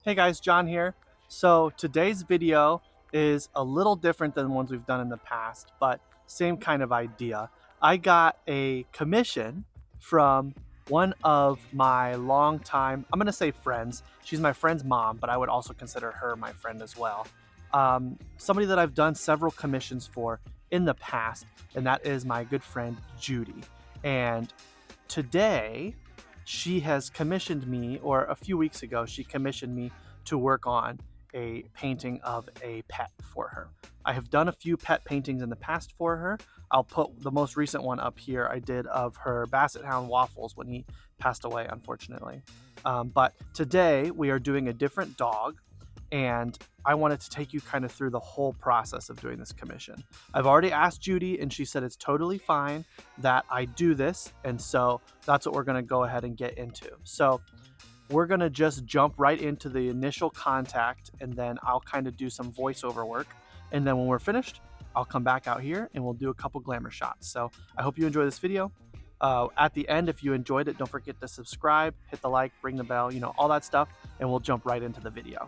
Hey guys, John here. So today's video is a little different than ones we've done in the past, but same kind of idea. I got a commission from one of my longtime, I'm gonna say friends. She's my friend's mom, but I would also consider her my friend as well. Somebody that I've done several commissions for in the past, and that is my good friend Judy. And today she has commissioned me, or a few weeks ago, she commissioned me to work on a painting of a pet for her. I have done a few pet paintings in the past for her. I'll put the most recent one up here I did of her Basset Hound Waffles when he passed away, unfortunately. But today we are doing a different dog, and I wanted to take you kind of through the whole process of doing this commission. I've already asked Judy, and she said it's totally fine that I do this, and so that's what we're going to go ahead and get into. So we're going to just jump right into the initial contact, and then I'll kind of do some voiceover work, and then when we're finished, I'll come back out here and we'll do a couple glamour shots. So I hope you enjoy this video. At the end, if you enjoyed it, don't forget to subscribe, hit the like, ring the bell, all that stuff, and we'll jump right into the video.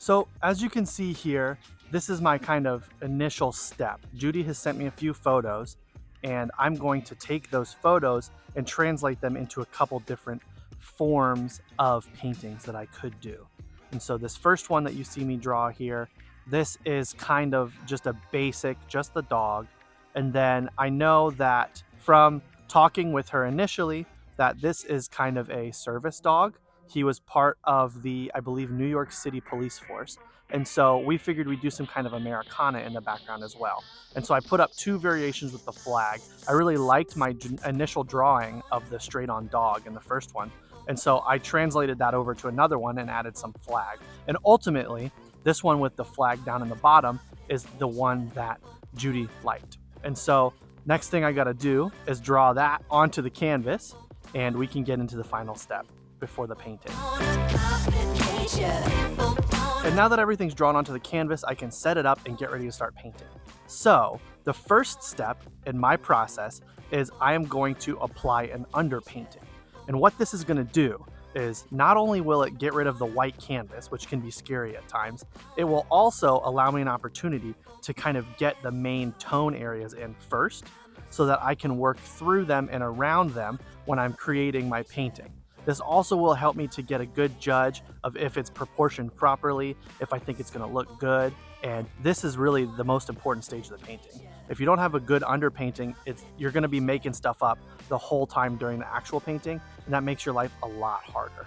So as you can see here, this is my kind of initial step. Judy has sent me a few photos, and I'm going to take those photos and translate them into a couple different forms of paintings that I could do. And so this first one that you see me draw here, this is kind of just a basic, just the dog. And then I know that from talking with her initially, that this is kind of a service dog. He was part of the, I believe, New York City police force. And so we figured we'd do some kind of Americana in the background as well. And so I put up two variations with the flag. I really liked my initial drawing of the straight-on dog in the first one. And so I translated that over to another one and added some flag. And ultimately, this one with the flag down in the bottom is the one that Judy liked. And so next thing I gotta do is draw that onto the canvas, and we can get into the final step before the painting. And now that everything's drawn onto the canvas, I can set it up and get ready to start painting. So the first step in my process is I am going to apply an underpainting. And what this is going to do is not only will it get rid of the white canvas, which can be scary at times, it will also allow me an opportunity to kind of get the main tone areas in first so that I can work through them and around them when I'm creating my painting. This also will help me to get a good judge of if it's proportioned properly, if I think it's going to look good, and this is really the most important stage of the painting. If you don't have a good underpainting, you're going to be making stuff up the whole time during the actual painting, and that makes your life a lot harder.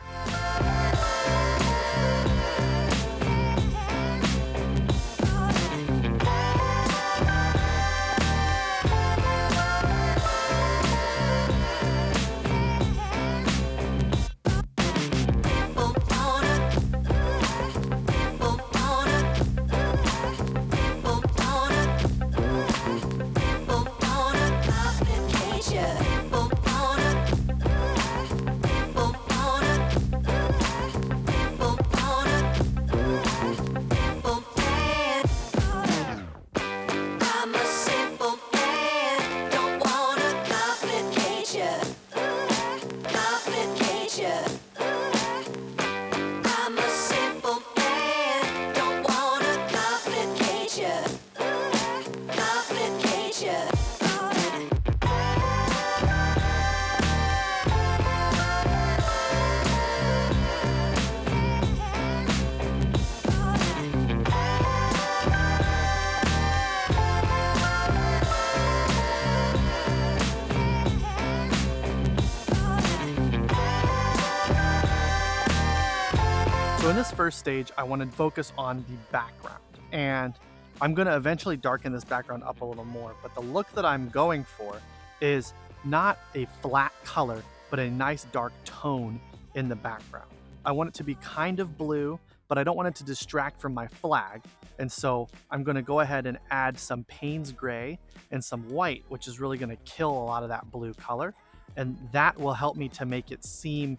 So in this first stage, I want to focus on the background, and I'm going to eventually darken this background up a little more, but the look that I'm going for is not a flat color, but a nice dark tone in the background. I want it to be kind of blue, but I don't want it to distract from my flag, and so I'm going to go ahead and add some Payne's gray and some white, which is really going to kill a lot of that blue color, and that will help me to make it seem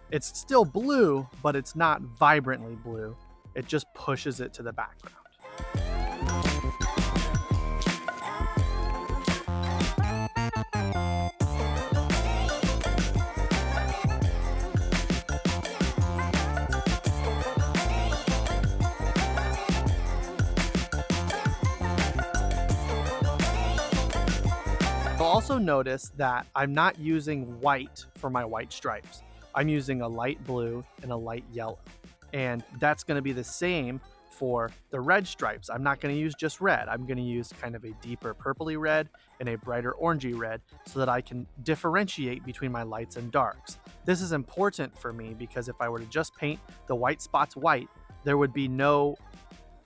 it's still blue, but it's not vibrantly blue. It just pushes it to the background. You'll also notice that I'm not using white for my white stripes. I'm using a light blue and a light yellow. And that's going to be the same for the red stripes. I'm not going to use just red. I'm going to use kind of a deeper purpley red and a brighter orangey red so that I can differentiate between my lights and darks. This is important for me because if I were to just paint the white spots white, there would be no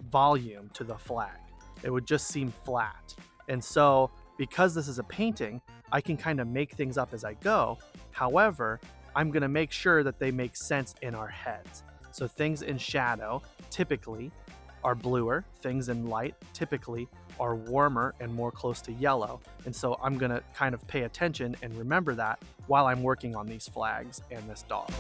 volume to the flag. It would just seem flat. And so because this is a painting, I can kind of make things up as I go. However, I'm going to make sure that they make sense in our heads. So things in shadow typically are bluer, things in light typically are warmer and more close to yellow. And so I'm going to kind of pay attention and remember that while I'm working on these flags and this dog.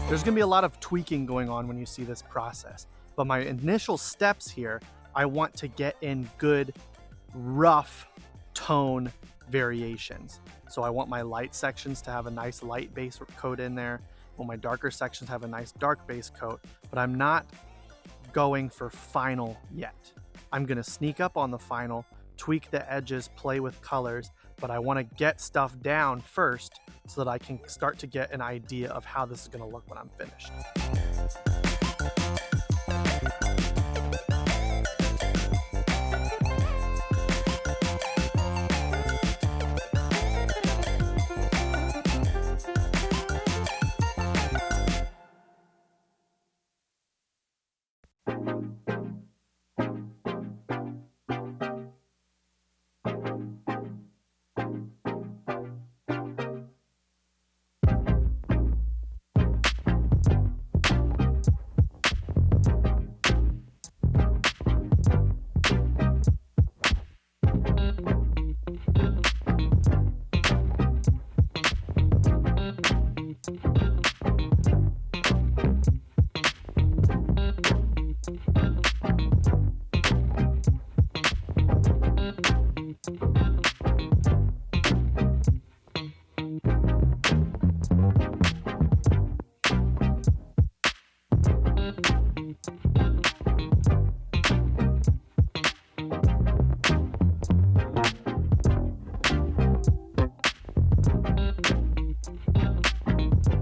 There's going to be a lot of tweaking going on when you see this process, but my initial steps here, I want to get in good, rough tone variations. So I want my light sections to have a nice light base coat in there. I want my darker sections to have a nice dark base coat, but I'm not going for final yet. I'm going to sneak up on the final, tweak the edges, play with colors, but I want to get stuff down first so that I can start to get an idea of how this is going to look when I'm finished.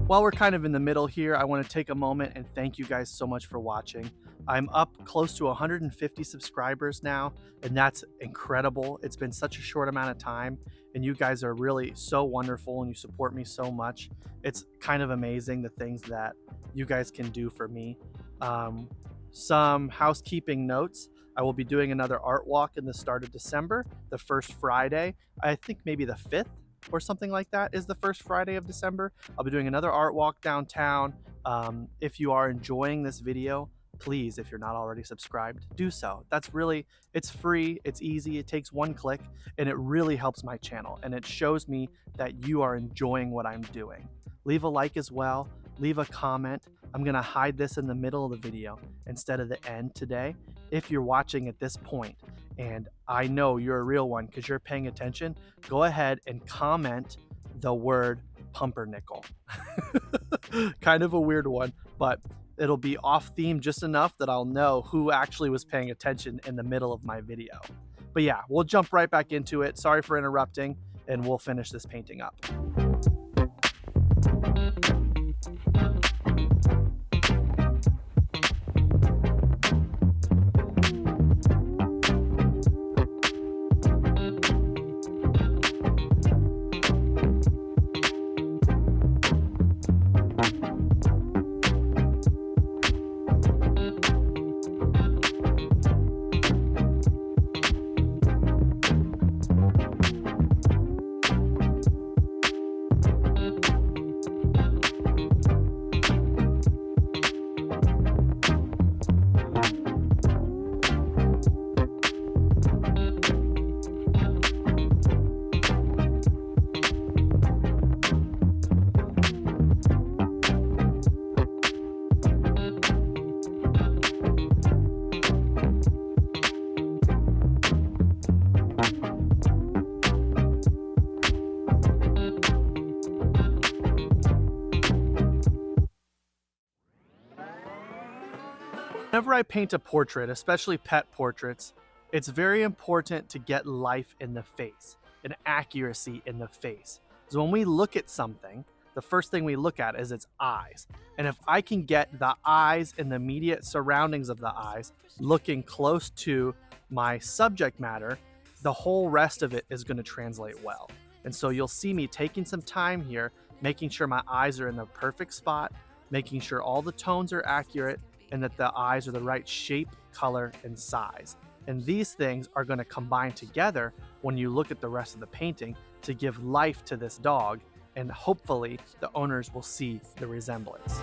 While we're kind of in the middle here, I want to take a moment and thank you guys so much for watching. I'm up close to 150 subscribers now, and that's incredible. It's been such a short amount of time, and you guys are really so wonderful and you support me so much. It's kind of amazing the things that you guys can do for me. Some housekeeping notes. I will be doing another art walk in the start of December, the first Friday. I think maybe the 5th or something like that is the first Friday of December. I'll be doing another art walk downtown. If you are enjoying this video, please, if you're not already subscribed, do so. It's free, it's easy, it takes one click, and it really helps my channel, and it shows me that you are enjoying what I'm doing. Leave a like as well, leave a comment. I'm gonna hide this in the middle of the video instead of the end today. If you're watching at this point, and I know you're a real one because you're paying attention, go ahead and comment the word pumpernickel. Kind of a weird one, but it'll be off theme just enough that I'll know who actually was paying attention in the middle of my video. But yeah, we'll jump right back into it. Sorry for interrupting, and we'll finish this painting up. Whenever I paint a portrait, especially pet portraits, it's very important to get life in the face and accuracy in the face. So when we look at something, the first thing we look at is its eyes. And if I can get the eyes and the immediate surroundings of the eyes looking close to my subject matter, the whole rest of it is going to translate well. And so you'll see me taking some time here, making sure my eyes are in the perfect spot, making sure all the tones are accurate, and that the eyes are the right shape, color, and size. And these things are going to combine together when you look at the rest of the painting to give life to this dog, and hopefully the owners will see the resemblance.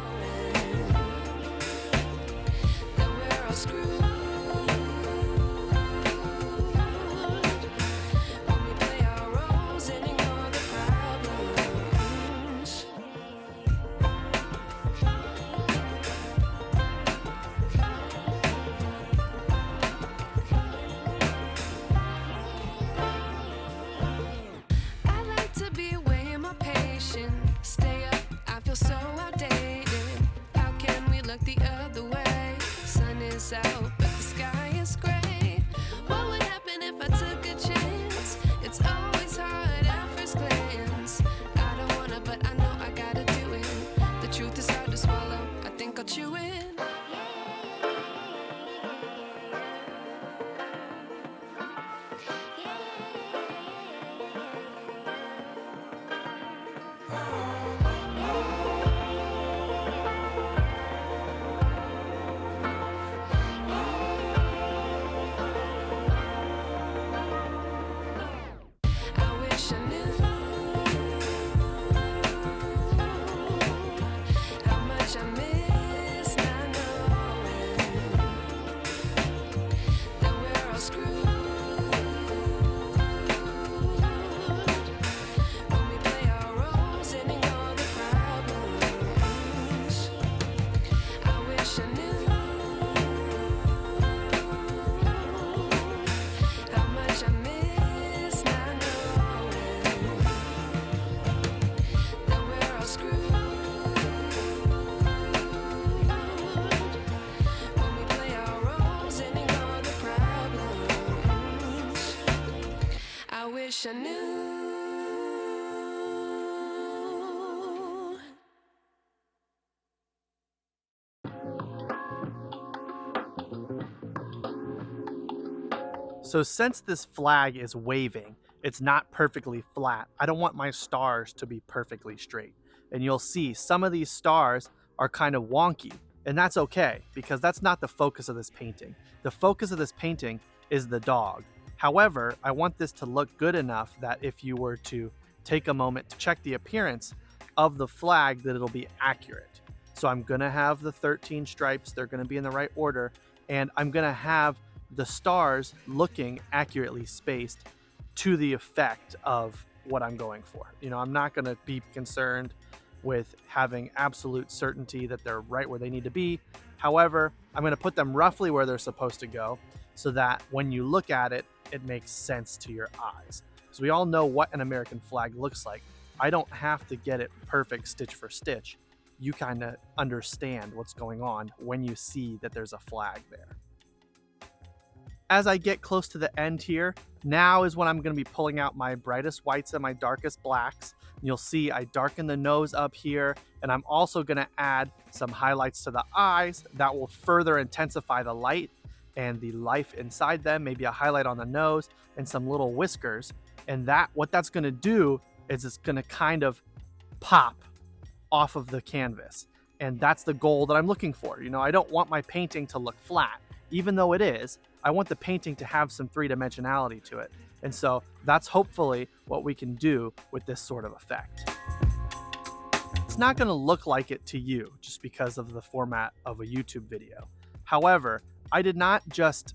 Out, but the sky is gray. What would happen if I took a chance? It's always hard at first glance. I don't wanna, but I know I gotta do it. The truth is hard to swallow. I think I'll chew it. I knew. So since this flag is waving, it's not perfectly flat. I don't want my stars to be perfectly straight. And you'll see some of these stars are kind of wonky, and that's okay because that's not the focus of this painting. The focus of this painting is the dog. However, I want this to look good enough that if you were to take a moment to check the appearance of the flag, that it'll be accurate. So I'm gonna have the 13 stripes, they're gonna be in the right order, and I'm gonna have the stars looking accurately spaced to the effect of what I'm going for. You know, I'm not gonna be concerned with having absolute certainty that they're right where they need to be. However, I'm gonna put them roughly where they're supposed to go so that when you look at it, it makes sense to your eyes. So we all know what an American flag looks like. I don't have to get it perfect stitch for stitch. You kind of understand what's going on when you see that there's a flag there. As I get close to the end here, now is when I'm going to be pulling out my brightest whites and my darkest blacks. You'll see I darken the nose up here, and I'm also going to add some highlights to the eyes that will further intensify the light and the life inside them, maybe a highlight on the nose and some little whiskers. And what that's going to do is it's going to kind of pop off of the canvas. And that's the goal that I'm looking for. You know, I don't want my painting to look flat, even though it is. I want the painting to have some three-dimensionality to it. And so that's hopefully what we can do with this sort of effect. It's not going to look like it to you just because of the format of a YouTube video. However, I did not just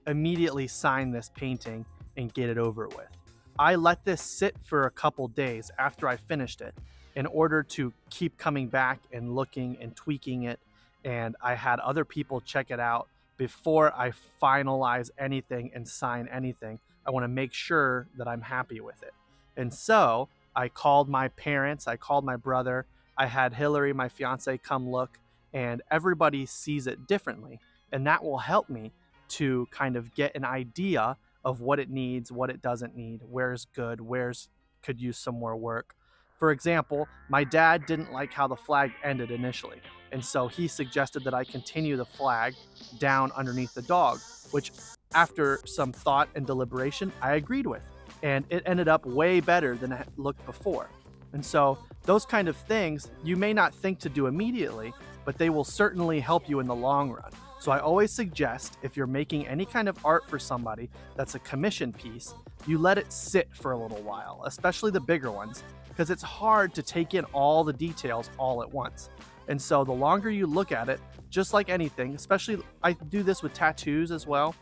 immediately sign this painting and get it over with. I let this sit for a couple days after I finished it in order to keep coming back and looking and tweaking it. And I had other people check it out before I finalize anything and sign anything. I want to make sure that I'm happy with it. And so I called my parents, I called my brother, I had Hillary, my fiance, come look, and everybody sees it differently. and that will help me to kind of get an idea of what it needs, what it doesn't need, where's good, where's could use some more work. For example, my dad didn't like how the flag ended initially, and so he suggested that I continue the flag down underneath the dog, which after some thought and deliberation, I agreed with. And it ended up way better than it looked before. And so those kind of things you may not think to do immediately, but they will certainly help you in the long run. So I always suggest if you're making any kind of art for somebody that's a commission piece, you let it sit for a little while, especially the bigger ones, because it's hard to take in all the details all at once. And so the longer you look at it, just like anything, especially I do this with tattoos as well,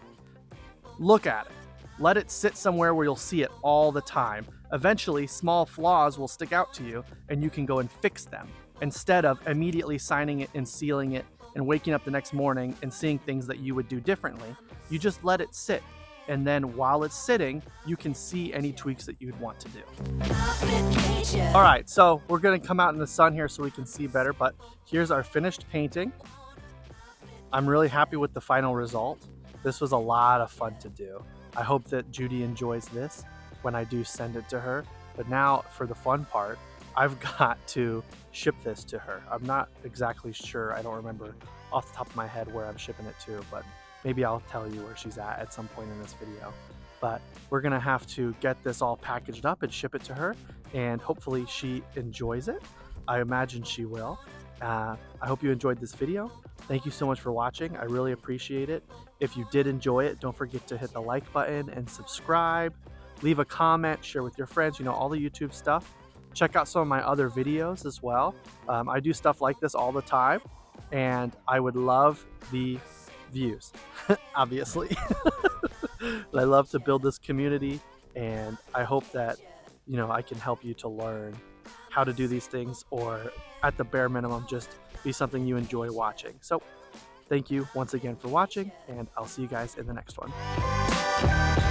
look at it. Let it sit somewhere where you'll see it all the time. Eventually, small flaws will stick out to you and you can go and fix them instead of immediately signing it and sealing it and waking up the next morning and seeing things that you would do differently. You just let it sit. And then while it's sitting, you can see any tweaks that you'd want to do. All right, so we're gonna come out in the sun here so we can see better, but here's our finished painting. I'm really happy with the final result. This was a lot of fun to do. I hope that Judy enjoys this when I do send it to her. But now for the fun part, I've got to ship this to her. I'm not exactly sure. I don't remember off the top of my head where I'm shipping it to, but maybe I'll tell you where she's at some point in this video. But we're gonna have to get this all packaged up and ship it to her, and hopefully she enjoys it. I imagine she will. I hope you enjoyed this video. Thank you so much for watching. I really appreciate it. If you did enjoy it, don't forget to hit the like button and subscribe. Leave a comment, share with your friends, all the YouTube stuff. Check out some of my other videos as well. I do stuff like this all the time, and I would love the views, obviously. I love to build this community, and I hope that, I can help you to learn how to do these things, or at the bare minimum, just be something you enjoy watching. So thank you once again for watching, and I'll see you guys in the next one.